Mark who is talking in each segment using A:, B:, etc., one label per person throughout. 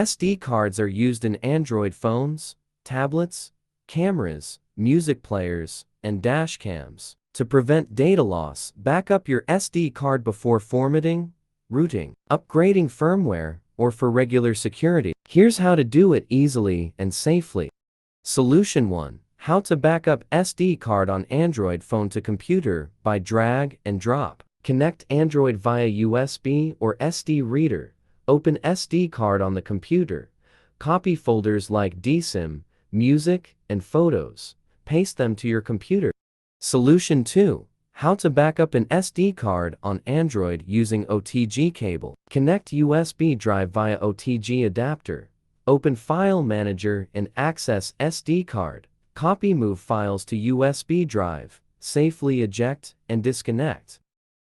A: SD cards are used in Android phones, tablets, cameras, music players, and dash cams. To prevent data loss, back up your SD card before formatting, rooting, upgrading firmware, or for regular security. Here's how to do it easily and safely. Solution 1. How to back up SD card on Android phone to computer by drag and drop. Connect Android via USB or SD reader. Open SD card on the computer. Copy folders like DSIM, music, and photos. Paste them to your computer. Solution 2. How to back up an SD card on Android using OTG cable. Connect USB drive via OTG adapter. Open File Manager and access SD card. Copy move files to USB drive. Safely eject and disconnect.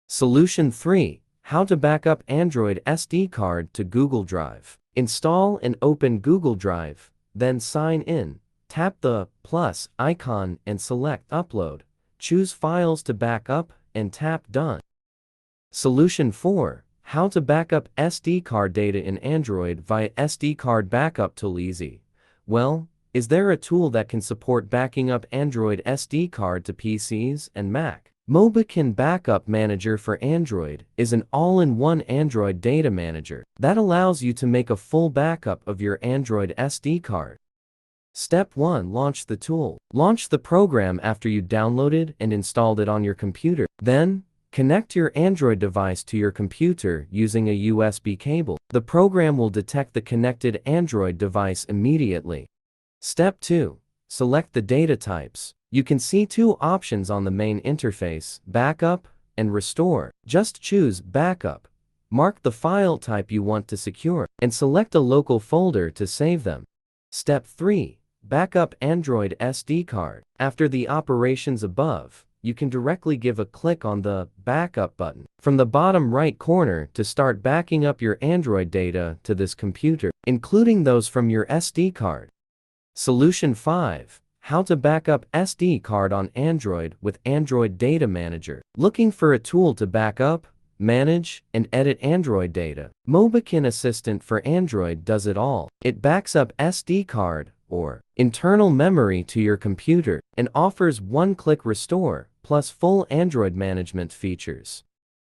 A: Solution 3. How to back up Android SD card to Google Drive. Install and open Google Drive, then sign in. Tap the plus icon and select Upload. Choose Files to back up and tap Done. Solution 4. How to back up SD card data in Android via SD card backup tool. Easy. Well, is there a tool that can support backing up Android SD card to PCs and Mac? Mobican Backup Manager for Android is an all-in-one Android data manager that allows you to make a full backup of your Android SD card. Step 1. Launch the tool. Launch the program after you downloaded and installed it on your computer. Then, connect your Android device to your computer using a USB cable. The program will detect the connected Android device immediately. Step 2. Select the data types. You can see two options on the main interface, Backup and Restore. Just choose Backup. Mark the file type you want to secure, and select a local folder to save them. Step 3. Backup Android SD card. After the operations above, you can directly give a click on the Backup button from the bottom right corner to start backing up your Android data to this computer, including those from your SD card. Solution 5. How to back up SD card on Android with Android Data Manager. Looking for a tool to back up, manage, and edit Android data? Mobican Assistant for Android does it all. It backs up SD card, or internal memory, to your computer, and offers one-click restore, plus full Android management features.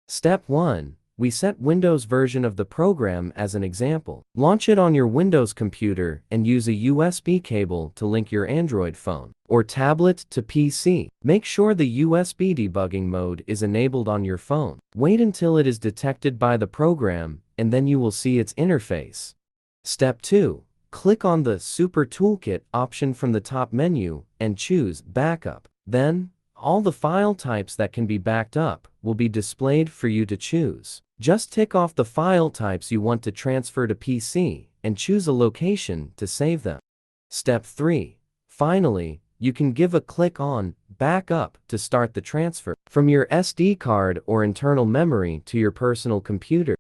A: Step 1. We set Windows version of the program as an example. Launch it on your Windows computer and use a USB cable to link your Android phone or tablet to PC. Make sure the USB debugging mode is enabled on your phone. Wait until it is detected by the program, and then you will see its interface. Step 2. Click on the Super Toolkit option from the top menu and choose Backup. Then, all the file types that can be backed up will be displayed for you to choose. Just tick off the file types you want to transfer to PC and choose a location to save them. Step 3. Finally, you can give a click on Backup to start the transfer from your SD card or internal memory to your personal computer.